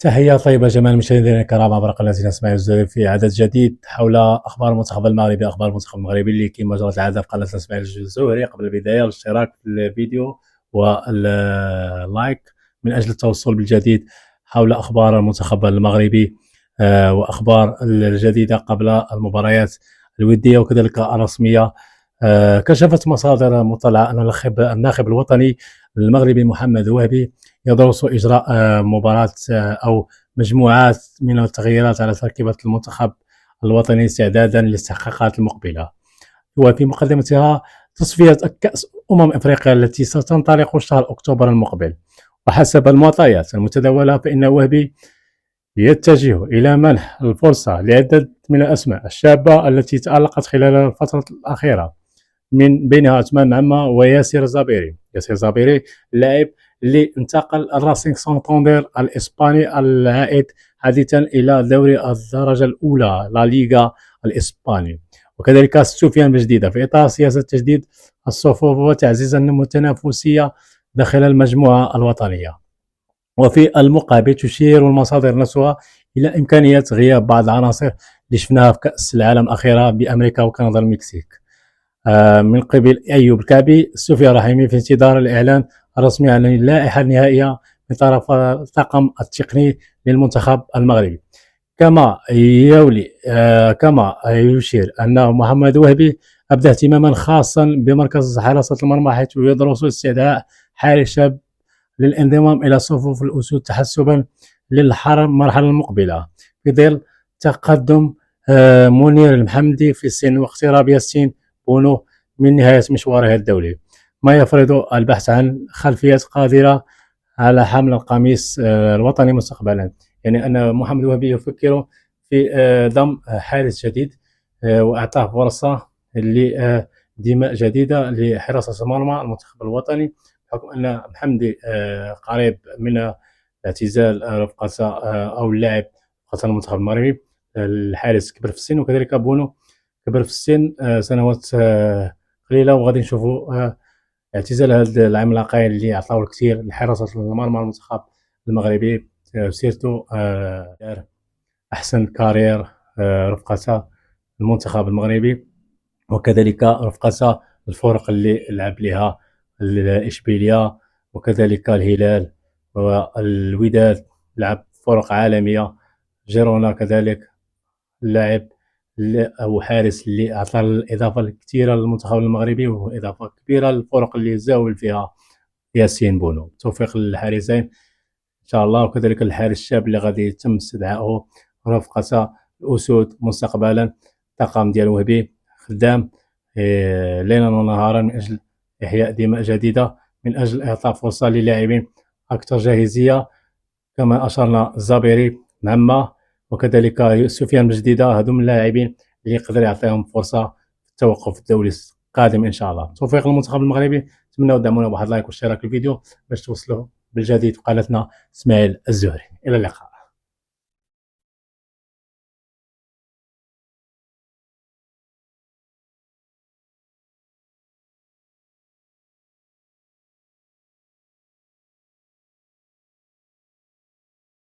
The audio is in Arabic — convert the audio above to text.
تحية طيبة جميع المشاهدين الكرام عبر قناة اسماعيل الزهري في عدد جديد حول أخبار المنتخب المغربي. أخبار المنتخب المغربي اللي كما جرت العادة في قناة اسماعيل الزهري. قبل البداية الاشتراك في الفيديو واللايك من أجل التوصل بالجديد حول أخبار المنتخب المغربي وأخبار الجديدة قبل المباريات الودية وكذلك الرسمية. كشفت مصادر مطلعة أن الناخب الوطني المغربي محمد وهبي يدرس إجراء مباراة أو مجموعات من التغييرات على تركيبة المنتخب الوطني استعدادا للاستحقاقات المقبلة، وفي مقدمتها تصفية كأس أفريقيا التي ستنطلق شهر أكتوبر المقبل. وحسب المعطيات المتداولة فإن وهبي يتجه إلى منح الفرصة لعدة من الأسماء الشابة التي تألقت خلال الفترة الأخيرة، من بينها عثمان معمة وياسر زابيري. ياسر زابيري اللاعب اللي انتقل الراسينغ سانتاندير الإسباني العائد حديثا إلى دوري الدرجة الأولى لا ليغا الإسباني، وكذلك سفيان بجديدة في إطار سياسة تجديد الصفوف وتعزيز التنافسية داخل المجموعة الوطنية. وفي المقابل تشير المصادر نفسها إلى إمكانية غياب بعض العناصر اللي شفناها في كأس العالم الأخيرة بأمريكا وكندا المكسيك من قبل أيوب الكعبي. سفيان رحيمي في انتظار الإعلان الرسمي عن اللائحة النهائية من طرف الطاقم التقني للمنتخب المغربي. كما يشير أن محمد وهبي أبدى اهتماما خاصا بمركز حراسة المرمى، حيث يدرس استدعاء حارس شاب للانضمام إلى صفوف الأسود تحسبا للمرحلة المقبلة في ظل تقدم منير المحمدي في السن واقتراب ياسين بونو من نهاية مشواره الدولي، ما يفرض البحث عن خلفيات قادرة على حمل القميص الوطني مستقبلا. يعني أن محمد وهبي يفكر في ضم حارس جديد وأعطاه فرصة لدماء جديدة لحراسة المرمى المنتخب الوطني، بحكم أن محمدي قريب من اعتزال رفقة أو اللاعب رفقة المنتخب المغربي. الحارس كبر في السن، وكذلك بونو كبر في السن سنوات قليلة، وغادي نشوفوا اعتزال هذا العملاقين اللي عطاو الكثير لحراسة المرمى المنتخب المغربي سيرتو دار أحسن كارير رفقة المنتخب المغربي، وكذلك رفقة الفرق اللي لعب لها الإشبيلية وكذلك الهلال والوداد، لعب فرق عالمية، جيرونا كذلك اللاعب أو حارس اللي أعطى الإضافة الكثيرة للمنتخب المغربي وإضافة كبيرة للفرق اللي زاول فيها ياسين بونو. توفيق للحارسين إن شاء الله، وكذلك الحارس الشاب اللي غادي يتم استدعائه رفقة الأسود مستقبلا. الطاقم ديال وهبي خدام ليلا ونهارا من أجل إحياء دماء جديدة، من أجل إعطاء فرصة للاعبين أكثر جاهزية، كما أشرنا زابيري معمة وكذلك سفيان بجديدة. هذو من اللاعبين اللي يقدر يعطيهم فرصة في التوقف الدولي القادم إن شاء الله. توفيق للمنتخب المغربي. نتمنوا تدعمونا بواحد لايك واشتراك في الفيديو باش توصلوا بالجديد في قناتنا اسماعيل الزهري. إلى اللقاء.